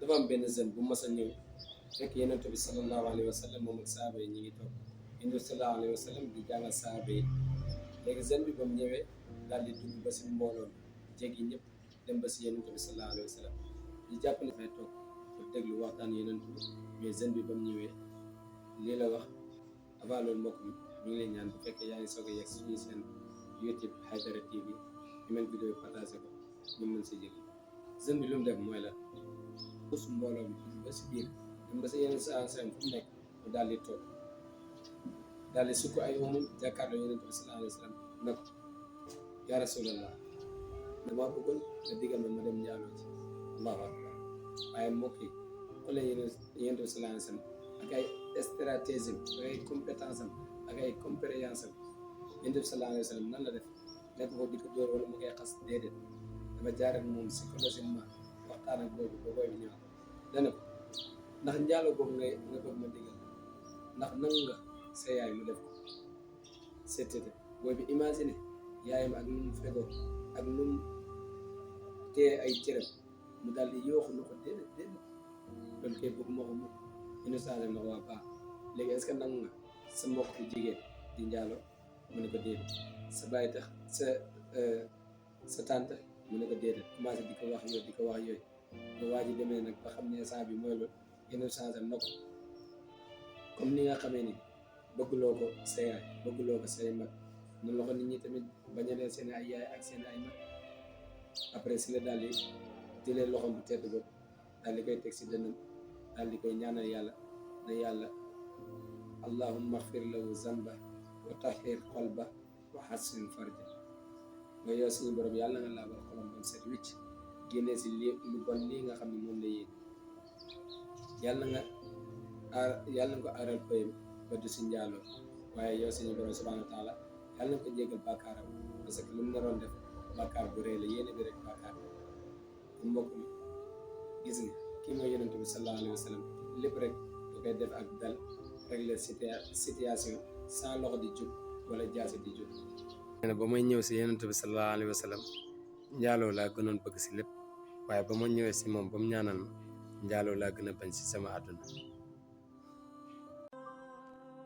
dafa am benn jeune bu mas a ñëw fekk Yonent bi sallallahu alayhi wa sallam moom ak saaba yi ñu ngi toog Yonent bi sallallahu alayhi wa sallam di jàngal saaba yi léegi jeune bi ba mu ñëwee daal di dugg ba si mbooloo mi jéggi ñëpp dem ba si Yonent bi sallallahu alayhi wa sallam di jàpp ne fay toog pour déglu waxtaan Yonent bi mais jeune bi ba mu ñëwee lii la wax avant loolu mbokk mi ñu ngi lay ñaan bu fekkee yaa ngi soog a yegg suñu seen YouTube Haidara TV ñu mën vidéo partagé ko ñu mën si jëg jeune bi lu mu def mooy la us mbooloo mi ba si biir dem ba si yeneen sa fu mu nekk mu daal di toog daal di sukk ay moom jàkkaarloo Yonent bi sallallahu alayhi wa sallam ne ko yaa rasulallah damaa bëggoon nga digal ma dem njaaloo ci allahu akbar waaye mbokk yi xoolee Yonent bi sallallahu alayhi wa sallam ak ay stratégie ak ay compétence am ak ay compétence am Yonent bi sallallahu alayhi wa sallam nan la def nekk ko di ko dóor wala mu koy xas déedéet dafa jaar ak moom psychologiquement waxtaan ak boobu ba booy bi ñëw dana ko ndax njaaloo boobu nga bëgg ma digal ndax nangu nga sa yaay mu def ko c'était booy bi imaginer yaayam ak nu mu fegoo ak nu mu téye ay cëram mu daal di yooxu na ko déedéet loolu kay bëgg ma ko mu innocent na ko waa baax léegi est-ce que nangu nga sa mbokk jigéen di njaaloo mu ne ko déedéet sa bàyyi tax sa tante mu ne ko déedéet commencé di ko wax yooyu ba waa ji demee nag ba xam ne saa bi mooy loolu innocent na ko comme ni nga xamee ni bëgguloo ko sa yaay bëgguloo ko say mag noonu la ko nit ñi tamit bañalee seen ay yaay ak seen ay mag après si la daal di jëlee loxoom bu tedd boobu daal di koy teg si dënnam daal di koy ñaanal yàlla ne yàlla allahumma xfir lahu zanba wa tahir qalba wa hassin farja nga yow suñu borom yàlla nga laabal xolam bam set wicc génnee si lii lu bon lii nga xam ne moom la yéen yàlla nga ko aaral payam ba du si njaaloo waaye yow suñu borom subhanahu wa taala yàlla nga ko jéggal bàkkaaram parce que lu mu naroon def bàkkaar bu rëy la yéene bi rek bàkkaar bu mbokk mi gis nga kii mooy Yonent bi sallallahu alayhi wa sallam lépp rek da koy def ak dal régler situation sans loxo di jub wala jaasi di jub nee na ba may ñëw si Yonent bi sallallahu alayhi wa sallam njaaloo laa gënoon bëgg si lépp waaye ba ma ñëwee si moom ba mu ñaanal ma njaaloo laa gën a bañ si sama àdduna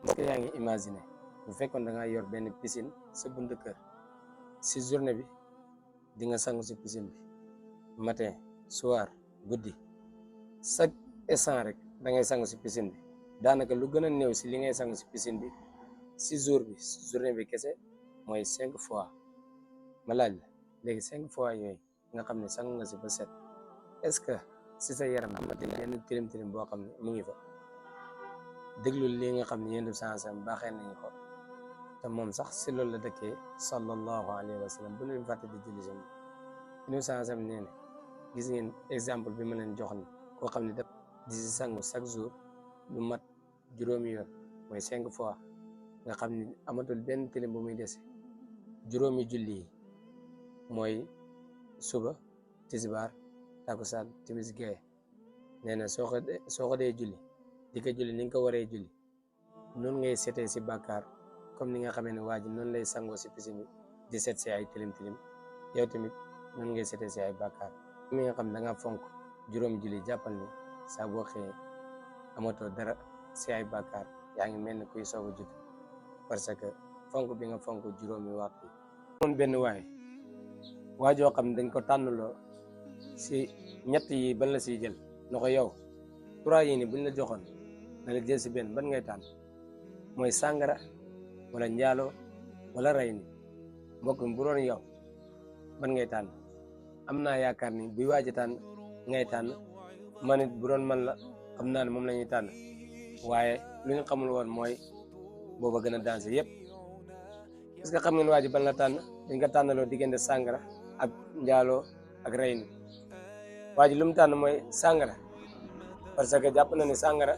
est-ce que yaa ngi imaginer bu fekkoon da ngaa yor benn piscine sa buntu kër si journée bi di nga sangu si piscine bi matin soir guddi chaque instant rek da ngay sangu si piscine bi daanaka lu gën a néew si li ngay sangu si piscine bi si journée bi kese mooy 5 fois ma laaj la léegi 5 fois yooyu nga xam ne sangu nga si ba set est-ce que si sa yaram amati na yenn tilim boo xam ne mu ngi fa déglu lii nga xam ne yéen du sansam baaxee nañu ko te moom sax si loolu la dëkkee sallallahu alayhi wa sallam bu leen fàtte di julli seen yéen sansam nee na gis ngeen exemple bi ma leen jox ni koo xam ne daf di si sangu chaque jour lu mat juróomi yoon mooy 5 fois nga xam ne amatul benn tilim bu muy dese juróomi julli yi mooy suba tisbaar takusaan timis gee nee na soo ko dee julli di ko julli ni nga ko waree julli noonu ngay setee si bàkkaar comme ni nga xamee ne waa ji noonu lay sangoo si piscine bi di set si ay tilim yow tamit noonu ngay setee si ay bàkkaar mi nga xam ne da nga fonk juróomi julli jàppal ni saa boo xëyee amatoo dara si ay bàkkaar yaa ngi mel ni kuy soog a judd parce que fonk bi nga fonk juróomi waxtu moom benn waajoo xam ne dañ ko tànnloo si ñett yi ban la siy jël na ko yow 3 yi ni buñ la joxoon na la jël si benn ban ngay tànn mooy sàngara wala njaaloo wala rey ni mbokk mi bu doon yow ban ngay tànn am naa yaakaar ni buy waaji tànn ngay tànn man it bu doon man la xam naa ne moom la ñuy tànn waaye lu ñu xamul woon mooy booba gën a dansé yëpp parce que xam ngeen waaji ban la tànn dañ ko tànnaloo diggante sàngara ak njaaloo ak rey ni waaji lu mu tànn mooy sàngara parce que jàpp na ne sàngara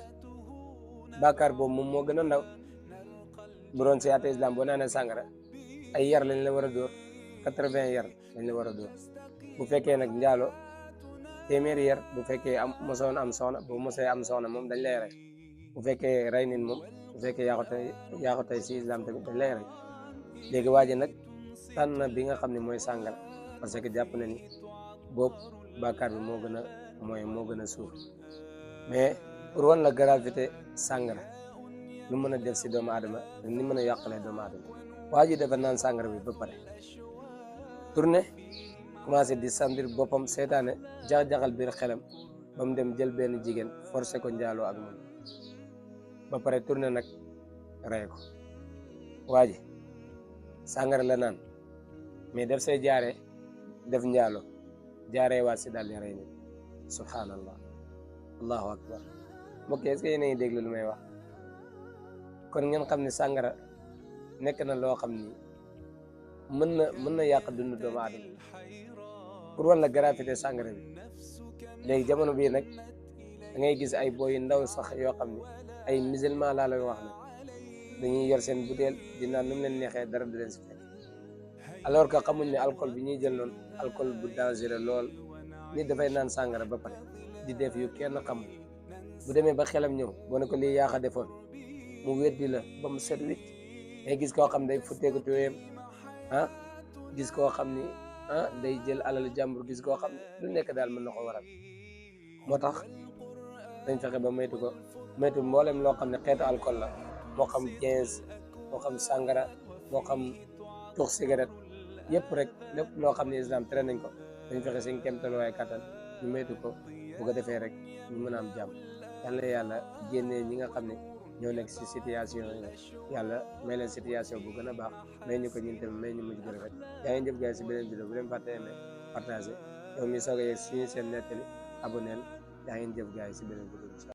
bàkkaar boobu moom moo gën a ndaw bu doon si àtte islam boo naanee sàngara ay yar lañ la war a dóor 80 yar lañ la war a dóor bu fekkee nag njaalo téeméeri yar bu fekkee mosoon am soxna bu mosee am soxna moom dañ lay rey bu fekkee rey nit moom bu fekkee yaa ko tey si islam tamit dañ lay rey léegi waa ji nag tànn bi nga xam ne mooy sàngara parce que jàpp na ni boobu bàkkaar bi moo gën a mooy moo gën a suuf mais pour wan la gravité sàngara lu mën a def si doomu aadama ni mën a yàqalee doomu aadama waa ji dafa naan sàngara bi ba pare tourné commencé di sentir boppam seetaane jax-jaxal biir xelam ba mu dem jël benn jigéen forcé ko njaaloo ak moom ba pare tourné nag rey ko waa ji sàngara la naan mais def say jaaree def njaalo jaaree waat si daal di rey nit subhanallah allahu akbar mbokk est-ce que yéen a ngi déglu lu may wax kon ngeen xam ne sàngara nekk na loo xam ni mën na yàq dund doomu aadama pour wala gravité sàngara bi léegi jamono bii nag da ngay gis ay boy yu ndaw sax yoo xam ne ay musulman laa lay wax ne dañuy yor seen butéel di naan nu mu leen neexee dara du leen si fekk alors que xamuñ ne alcool bi ñuy jël noonu alcool bu dangereux lool nit dafay naan sàngara ba pare di def yu kenn xamul bu demee ba xelam ñëw boo ne ko lii yaa ko defoon mu weddi la ba mu set wicc day gis koo xam day futteeku tuweem gis koo xam ni day jël alal jàmbur gis koo xam ne lu nekk daal mën na ko waral moo tax dañ fexe ba moytu mboolem loo xam ne xeetu alcool la moo xam 15 moo xam sàngara moo xam tux cigarette yëpp rek lépp loo xam ne islam tere nañ ko dañ fexe seen kéemtalaay kattan ñu moytu ko bu ko defee rek ñu mën a am jàmm yàlla yàlla génnee ñi nga xam ne ñoo nekk si situation yàlla may leen situation bu gën a baax may ñu ko ñun tamit may ñu mujj gu rafet yaa ngi jëf gars yi si beneen vidéo bu leen fàtte aimé partagé yow mi soog a yegg suñu seen nettali abonneel yaa ngi jëf gars yi si beneen vidéo.